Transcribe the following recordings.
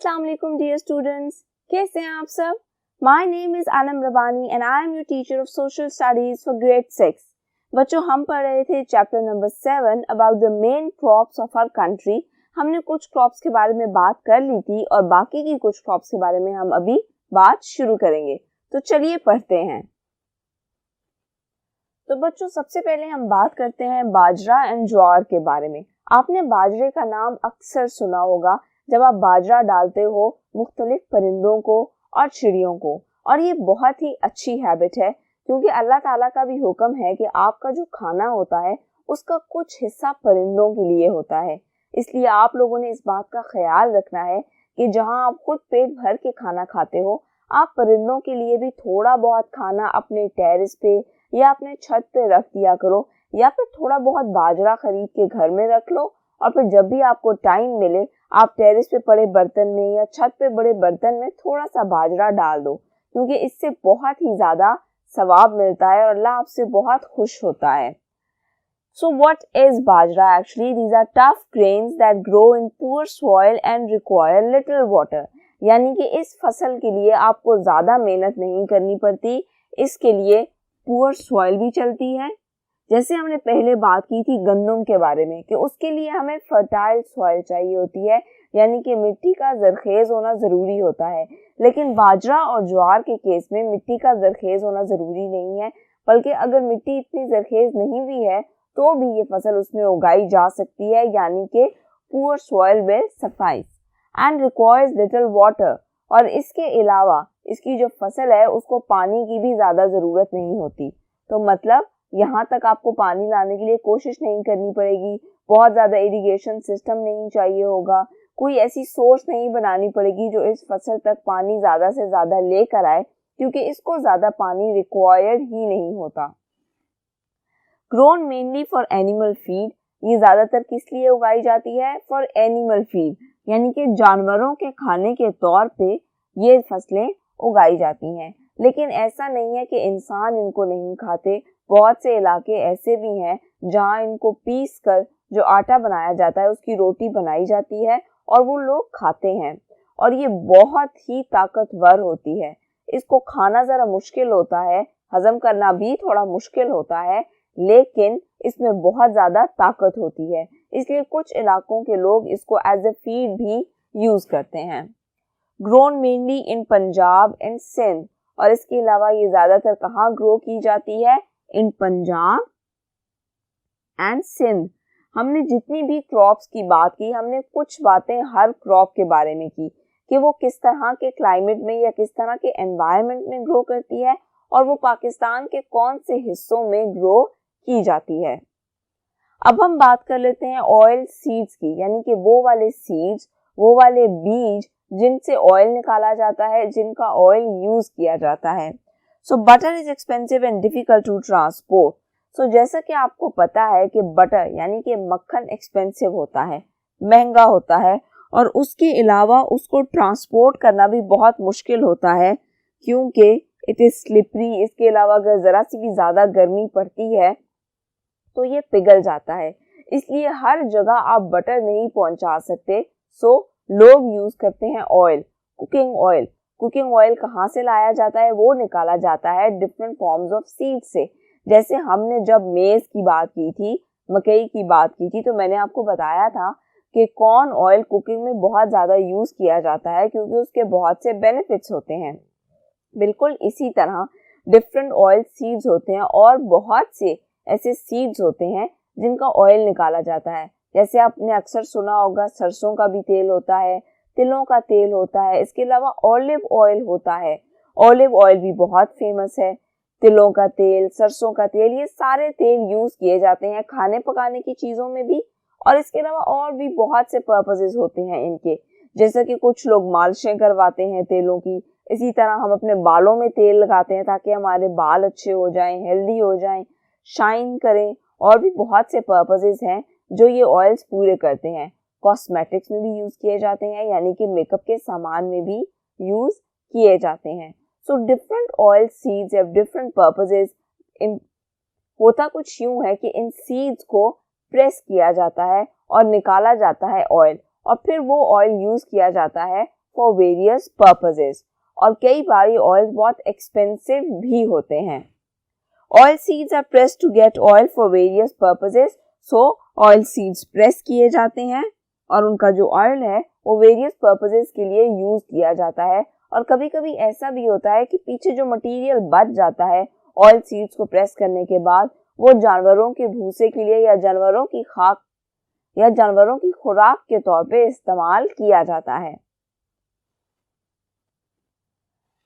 अस्सलाम वालेकुम dear students, कैसे हैं आप सब? My name is Alam Rabbani and I am your teacher of social studies for grade 6। बच्चों, हम पढ़ रहे थे chapter number 7 about the main crops of our country. हमने कुछ क्रॉप्स के बारे में बात कर ली थी और बाकी की कुछ क्रॉप्स के बारे में हम अभी बात शुरू करेंगे। तो चलिए पढ़ते हैं। तो बच्चों, सबसे पहले हम बात करते हैं बाजरा एंड ज्वार के बारे में। आपने बाजरे का नाम अक्सर सुना होगा जब आप बाजरा डालते हो मुख्तलिफ परिंदों को और चिड़ियों को, और ये बहुत ही अच्छी हैबिट है क्योंकि अल्लाह ताला का भी हुक्म है कि आपका जो खाना होता है उसका कुछ हिस्सा परिंदों के लिए होता है। इसलिए आप लोगों ने इस बात का ख्याल रखना है कि जहां आप खुद पेट भर के खाना खाते हो, आप परिंदों के लिए भी थोड़ा बहुत खाना अपने टेरेस पे या अपने छत पे रख दिया करो, या फिर थोड़ा बहुत बाजरा खरीद के घर में रख लो और फिर जब भी आपको टाइम मिले आप टेरेस पे पड़े बर्तन में या छत पे बड़े बर्तन में थोड़ा सा बाजरा डाल दो, क्योंकि इससे बहुत ही ज्यादा सवाब मिलता है और अल्लाह आपसे बहुत खुश होता है। So what is bajra actually? These are tough grains that grow in poor soil and require little water. यानी कि इस फसल के लिए आपको ज्यादा मेहनत नहीं करनी पड़ती, इसके लिए पुअर सॉइल भी चलती है। जैसे हमने पहले बात की थी गंदम के बारे में कि उसके लिए हमें फर्टाइल सॉइल चाहिए होती है, यानी कि मिट्टी का जरखेज होना जरूरी होता है। लेकिन बाजरा और ज्वार के केस में मिट्टी का जरखेज होना जरूरी नहीं है, बल्कि अगर मिट्टी इतनी जरखेज नहीं भी है तो भी ये फसल उसमें उगाई जा सकती है, यानी कि poor soil will suffice and requires little water. और इसके अलावा इसकी जो फसल है उसको पानी की भी ज्यादा जरूरत नहीं होती। तो मतलब यहाँ तक आपको पानी लाने के लिए कोशिश नहीं करनी पड़ेगी, बहुत ज्यादा इरिगेशन सिस्टम नहीं चाहिए होगा, कोई ऐसी सोर्स नहीं बनानी पड़ेगी जो इस फसल तक पानी ज्यादा से ज्यादा लेकर आए, क्योंकि इसको ज्यादा पानी रिक्वायर्ड ही नहीं होता। Grown mainly for animal feed, ये ज्यादातर किस लिए उगाई जाती है? फॉर एनिमल फीड, यानी कि जानवरों के खाने के तौर पे ये फसलें उगाई जाती हैं। लेकिन ऐसा नहीं है कि इंसान इनको नहीं खाते, बहुत से इलाके ऐसे भी हैं जहां इनको पीस कर जो आटा बनाया जाता है उसकी रोटी बनाई जाती है और वो लोग खाते हैं, और ये बहुत ही ताकतवर होती है। इसको खाना जरा मुश्किल होता है, हजम करना भी थोड़ा मुश्किल होता है, लेकिन इसमें बहुत ज्यादा ताकत होती है, इसलिए कुछ इलाकों के लोग इसको एज ए फीड भी यूज करते हैं। Grown mainly in Punjab and Sindh, और इसके अलावा ये ज्यादातर कहाँ ग्रो की जाती है? इन पंजाब एंड सिंध। हमने जितनी भी क्रॉप्स की बात की, हमने कुछ बातें हर क्रॉप के बारे में की कि वो किस तरह के क्लाइमेट में या किस तरह के एनवायरनमेंट में ग्रो करती है और वो पाकिस्तान के कौन से हिस्सों में ग्रो की जाती है। अब हम बात कर लेते हैं ऑयल सीड्स की, यानी कि वो वाले सीड्स, वो वाले बीज जिनसे ऑयल निकाला जाता है, जिनका ऑयल यूज किया जाता है। So butter is expensive and difficult to transport. So जैसा कि आपको पता है कि बटर यानी कि मक्खन एक्सपेंसिव होता है, महंगा होता है, और उसके अलावा उसको ट्रांसपोर्ट करना भी बहुत मुश्किल होता है क्योंकि इट इज स्लिपरी। इसके अलावा अगर जरा सी भी ज्यादा गर्मी पड़ती है तो ये पिघल जाता है, इसलिए हर जगह आप बटर नहीं पहुंचा सकते। सो लोग यूज करते हैं oil, cooking oil. Cooking oil कहाँ से लाया जाता है? वो निकाला जाता है डिफरेंट फॉर्म्स ऑफ सीड से। जैसे हमने जब मेज की बात की थी, मकई की बात की थी, तो मैंने आपको बताया था कि कॉर्न ऑयल कुकिंग में बहुत ज्यादा यूज किया जाता है क्योंकि उसके बहुत से बेनिफिट्स होते हैं। बिल्कुल इसी तरह डिफरेंट ऑयल सीड्स होते हैं और बहुत से ऐसे सीड्स होते हैं जिनका ऑयल निकाला जाता है। जैसे आपने अक्सर सुना होगा सरसों का भी तेल होता है, तिलों का तेल होता है, इसके अलावा ऑलिव ऑयल होता है। ऑलिव ऑयल भी बहुत फेमस है। तिलों का तेल, सरसों का तेल, ये सारे तेल यूज किए जाते हैं खाने पकाने की चीजों में भी, और इसके अलावा और भी बहुत से पर्पसेस होते हैं इनके। जैसे कि कुछ लोग मालिशें करवाते हैं तेलों की, इसी तरह हम अपने बालों में तेल लगाते हैं ताकि हमारे बाल अच्छे हो जाएं, हेल्दी हो जाएं, शाइन करें, और भी बहुत से पर्पसेस हैं जो ये ऑयल्स पूरे करते हैं। कॉस्मेटिक्स में भी यूज किए जाते हैं, यानी कि मेकअप के सामान में भी यूज किए जाते हैं। So different oil seeds have different purposes. होता कुछ यूं है कि इन सीड्स को प्रेस किया जाता है और निकाला जाता है ऑयल, और फिर वो ऑयल यूज किया जाता है फॉर वेरियस पर्पसेस, और कई बार ये ऑयल बहुत एक्सपेंसिव भी होते हैं। Oil seeds are pressed to get oil for various purposes, so oil seeds press किए जाते हैं और उनका जो ऑयल है वो वेरियस पर्पसेस के लिए यूज किया जाता है। और कभी कभी ऐसा भी होता है कि पीछे जो मटेरियल बच जाता है ऑयल सीड्स को प्रेस करने के बाद, वो जानवरों के भूसे के लिए या जानवरों की खाक या जानवरों की खुराक के तौर पे इस्तेमाल किया जाता है।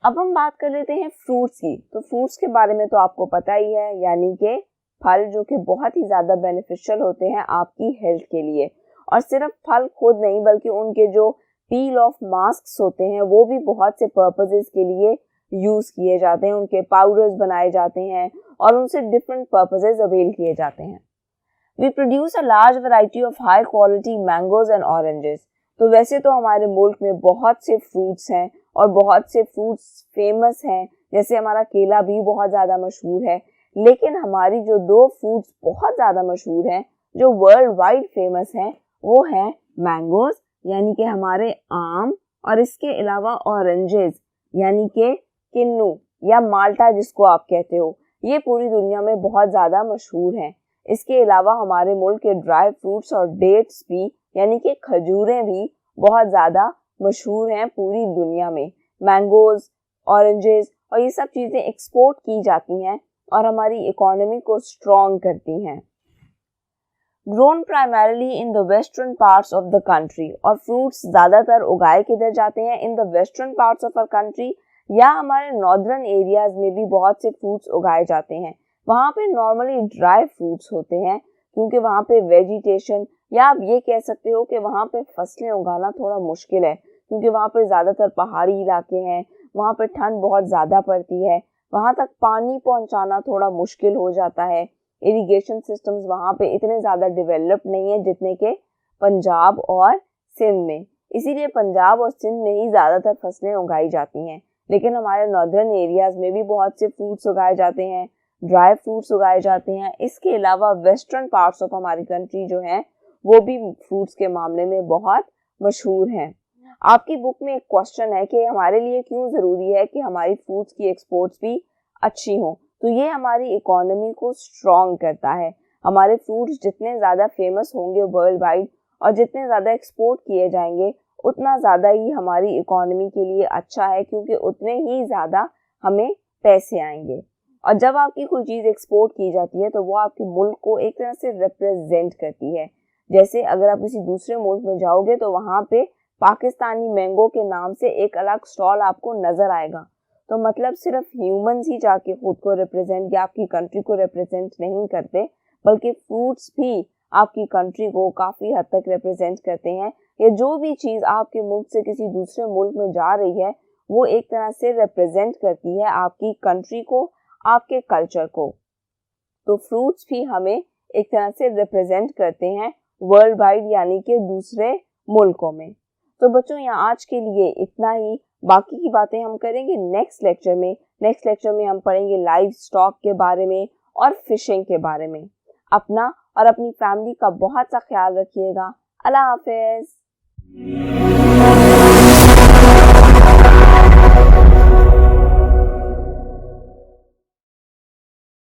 अब हम बात कर लेते हैं फ्रूट्स की। तो फ्रूट्स के बारे में तो आपको पता ही है, यानी कि फल जो कि बहुत ही ज्यादा बेनिफिशियल होते हैं आपकी हेल्थ के लिए। और सिर्फ फल खुद नहीं बल्कि उनके जो पील ऑफ मास्क होते हैं वो भी बहुत से पर्पसेस के लिए यूज किए जाते हैं, उनके पाउडर्स बनाए जाते हैं और उनसे डिफरेंट पर्पसेस अवेल किए जाते हैं। We produce a large variety of high quality mangoes and oranges. तो वैसे तो हमारे मुल्क में बहुत से फ्रूट्स हैं और बहुत से फ्रूट्स फेमस हैं, जैसे हमारा केला भी बहुत ज़्यादा मशहूर है, लेकिन हमारी जो दो फ्रूट्स बहुत ज़्यादा मशहूर हैं जो वर्ल्ड वाइड फेमस हैं वो हैं मैंगोज यानी कि हमारे आम, और इसके अलावा ऑरेंजेस यानी कि किन्नू या माल्टा जिसको आप कहते हो, ये पूरी दुनिया में बहुत ज़्यादा मशहूर हैं। इसके अलावा हमारे मुल्क के ड्राई फ्रूट्स और डेट्स भी यानी कि खजूरें भी बहुत ज़्यादा मशहूर हैं पूरी दुनिया में। मैंगोज, ऑरेंजेस और ये सब चीज़ें एक्सपोर्ट की जाती हैं और हमारी इकोनॉमी को स्ट्रॉन्ग करती हैं। Grown primarily in the western parts of the country, और फ्रूट्स ज़्यादातर उगाए किधर जाते हैं, in the western parts of our country, या हमारे नॉर्दर्न एरियाज में भी बहुत से फ्रूट्स उगाए जाते हैं। वहाँ पे नॉर्मली ड्राई फ्रूट्स होते हैं क्योंकि वहाँ पे वेजिटेशन, या आप ये कह सकते हो कि वहाँ पे फसलें उगाना थोड़ा मुश्किल है क्योंकि वहाँ पे ज़्यादातर पहाड़ी इलाके हैं, वहाँ पे ठंड बहुत ज़्यादा पड़ती है, वहाँ तक पानी पहुँचाना थोड़ा मुश्किल हो जाता है। इरिगेशन सिस्टम्स वहाँ पे इतने ज़्यादा डेवलप नहीं है जितने के पंजाब और सिंध में, इसीलिए पंजाब और सिंध में ही ज़्यादातर फसलें उगाई जाती हैं। लेकिन हमारे नॉर्दर्न एरियाज़ में भी बहुत से फ्रूट्स उगाए जाते हैं, ड्राई फ्रूट्स उगाए जाते हैं। इसके अलावा वेस्टर्न पार्ट्स ऑफ हमारी कंट्री जो हैं वो भी फ्रूट्स के मामले में बहुत मशहूर हैं। आपकी बुक में एक क्वेश्चन है कि हमारे लिए क्यों ज़रूरी है कि हमारी फ्रूट्स की एक्सपोर्ट्स भी अच्छी हों। तो ये हमारी इकोनॉमी को स्ट्रॉन्ग करता है। हमारे फ्रूट्स जितने ज़्यादा फेमस होंगे वर्ल्ड वाइड और जितने ज़्यादा एक्सपोर्ट किए जाएंगे उतना ज़्यादा ही हमारी इकोनॉमी के लिए अच्छा है, क्योंकि उतने ही ज़्यादा हमें पैसे आएंगे। और जब आपकी कोई चीज़ एक्सपोर्ट की जाती है तो वो आपके मुल्क को एक तरह से रिप्रेजेंट करती है। जैसे अगर आप किसी दूसरे मुल्क में जाओगे तो वहाँ पे पाकिस्तानी मैंगो के नाम से एक अलग स्टॉल आपको नज़र आएगा। तो मतलब सिर्फ ह्यूमंस ही जाके खुद को रिप्रेजेंट या आपकी कंट्री को रिप्रेजेंट नहीं करते, बल्कि फ्रूट्स भी आपकी कंट्री को काफ़ी हद तक रिप्रेजेंट करते हैं। या जो भी चीज़ आपके मुल्क से किसी दूसरे मुल्क में जा रही है वो एक तरह से रिप्रेजेंट करती है आपकी कंट्री को, आपके कल्चर को। तो फ्रूट्स भी हमें एक तरह से रिप्रेजेंट करते हैं वर्ल्ड वाइड यानी कि दूसरे मुल्कों में। तो बच्चों यहाँ आज के लिए इतना ही, बाकी की बातें हम करेंगे नेक्स्ट लेक्चर में। नेक्स्ट लेक्चर में हम पढ़ेंगे लाइव स्टॉक के बारे में और फिशिंग के बारे में। अपना और अपनी फैमिली का बहुत सा ख्याल रखिएगा। अल्लाह हाफिज।